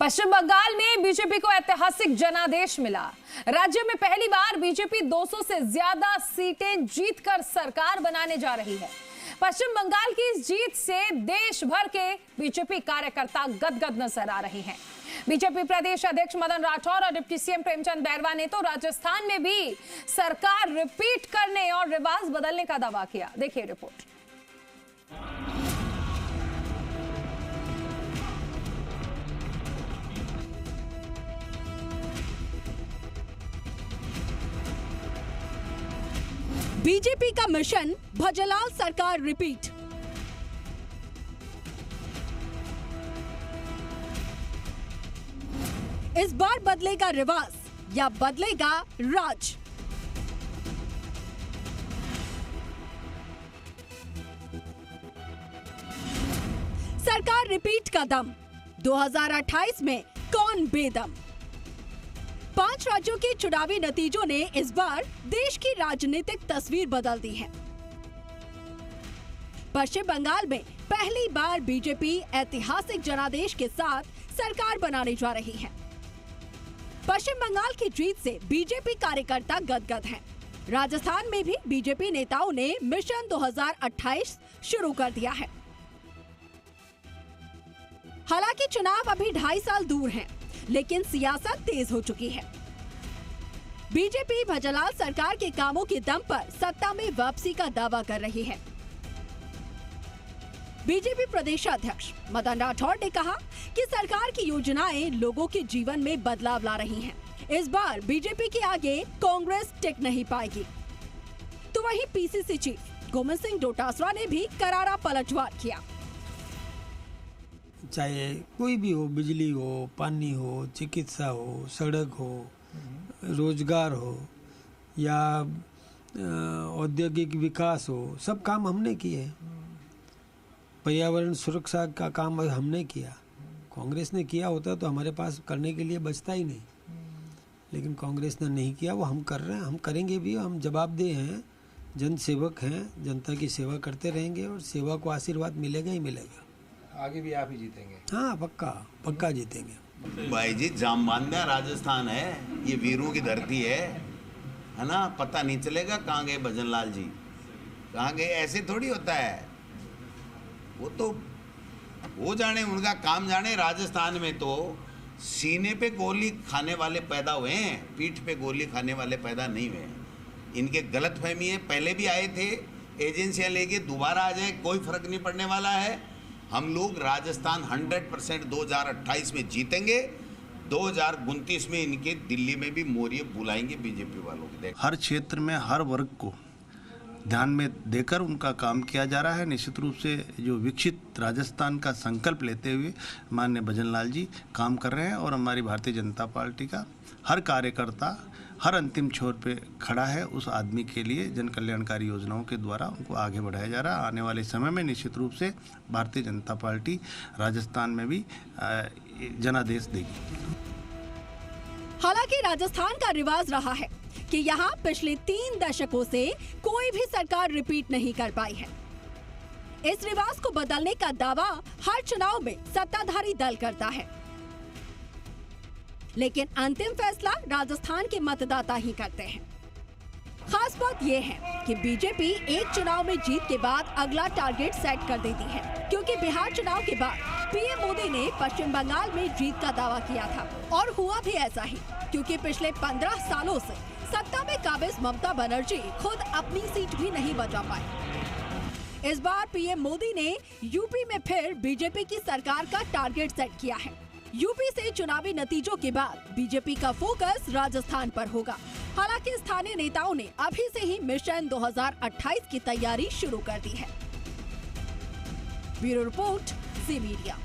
पश्चिम बंगाल में बीजेपी को ऐतिहासिक जनादेश मिला। राज्य में पहली बार बीजेपी 200 से ज्यादा सीटें जीतकर सरकार बनाने जा रही है। पश्चिम बंगाल की इस जीत से देश भर के बीजेपी कार्यकर्ता गदगद नजर आ रहे हैं। बीजेपी प्रदेश अध्यक्ष मदन राठौर और डिप्टी सीएम प्रेमचंद बैरवा ने तो राजस्थान में भी सरकार रिपीट करने और रिवाज बदलने का दावा किया। देखिए रिपोर्ट। बीजेपी का मिशन भजलाल सरकार रिपीट। इस बार बदलेगा रिवाज या बदलेगा राज। सरकार रिपीट का दम, 2028 में कौन बेदम। 5 राज्यों के चुनावी नतीजों ने इस बार देश की राजनीतिक तस्वीर बदल दी है। पश्चिम बंगाल में पहली बार बीजेपी ऐतिहासिक जनादेश के साथ सरकार बनाने जा रही है। पश्चिम बंगाल की जीत से बीजेपी कार्यकर्ता गदगद हैं। राजस्थान में भी बीजेपी नेताओं ने मिशन 2028 शुरू कर दिया है। हालांकि चुनाव अभी 2.5 साल दूर हैं, लेकिन सियासत तेज हो चुकी है। बीजेपी भजलाल सरकार के कामों के दम पर सत्ता में वापसी का दावा कर रही है। बीजेपी प्रदेश अध्यक्ष मदन राठौर ने कहा कि सरकार की योजनाएं लोगों के जीवन में बदलाव ला रही हैं। इस बार बीजेपी के आगे कांग्रेस टिक नहीं पाएगी। तो वहीं पीसीसी चीफ गोविंद सिंह डोटासरा ने भी करारा पलटवार किया। चाहे कोई भी हो, बिजली हो, पानी हो, चिकित्सा हो, सड़क हो, रोजगार हो या औद्योगिक विकास हो, सब काम हमने किए। पर्यावरण सुरक्षा का काम हमने किया। कांग्रेस ने किया होता तो हमारे पास करने के लिए बचता ही नहीं, लेकिन कांग्रेस ने नहीं किया। वो हम कर रहे हैं, हम करेंगे भी। हम जवाबदेह हैं, जन सेवक हैं, जनता की सेवा करते रहेंगे और सेवा को आशीर्वाद मिलेगा ही मिलेगा। आगे भी आप ही जीतेंगे? हाँ, पक्का जीतेंगे। भाई जी, जामबांधा राजस्थान है, ये वीरों की धरती है ना। पता नहीं चलेगा कहाँ गए भजनलाल जी, कहाँ गए। ऐसे थोड़ी होता है। वो जाने, उनका काम जाने। राजस्थान में तो सीने पे गोली खाने वाले पैदा हुए हैं, पीठ पे गोली खाने वाले पैदा नहीं हुए हैं। इनके गलतफहमी है। पहले भी आए थे, एजेंसियां लेके दोबारा आ जाए, कोई फर्क नहीं पड़ने वाला है। हम लोग राजस्थान 100% 2028 में जीतेंगे। 2029 में इनके दिल्ली में भी मोरिये बुलाएंगे बीजेपी वालों के। हर क्षेत्र में हर वर्ग को ध्यान में देकर उनका काम किया जा रहा है। निश्चित रूप से जो विकसित राजस्थान का संकल्प लेते हुए माननीय भजनलाल जी काम कर रहे हैं और हमारी भारतीय जनता पार्टी का हर कार्यकर्ता हर अंतिम छोर पे खड़ा है उस आदमी के लिए। जन कल्याणकारी योजनाओं के द्वारा उनको आगे बढ़ाया जा रहा है। आने वाले समय में निश्चित रूप से भारतीय जनता पार्टी राजस्थान में भी जनादेश देगी। हालांकि राजस्थान का रिवाज रहा है कि यहाँ पिछले 3 दशकों से कोई भी सरकार रिपीट नहीं कर पाई है। इस रिवाज को बदलने का दावा हर चुनाव में सत्ताधारी दल करता है, लेकिन अंतिम फैसला राजस्थान के मतदाता ही करते हैं। खास बात यह है कि बीजेपी एक चुनाव में जीत के बाद अगला टारगेट सेट कर देती है, क्योंकि बिहार चुनाव के बाद पीएम मोदी ने पश्चिम बंगाल में जीत का दावा किया था और हुआ भी ऐसा ही, क्योंकि पिछले 15 सालों से सत्ता में काबिज ममता बनर्जी खुद अपनी सीट भी नहीं बचा पाई। इस बार पीएम मोदी ने यूपी में फिर बीजेपी की सरकार का टारगेट सेट किया है। यूपी से चुनावी नतीजों के बाद बीजेपी का फोकस राजस्थान पर होगा। हालांकि स्थानीय नेताओं ने अभी से ही मिशन 2028 की तैयारी शुरू कर दी है। ब्यूरो रिपोर्ट, ज़ी मीडिया।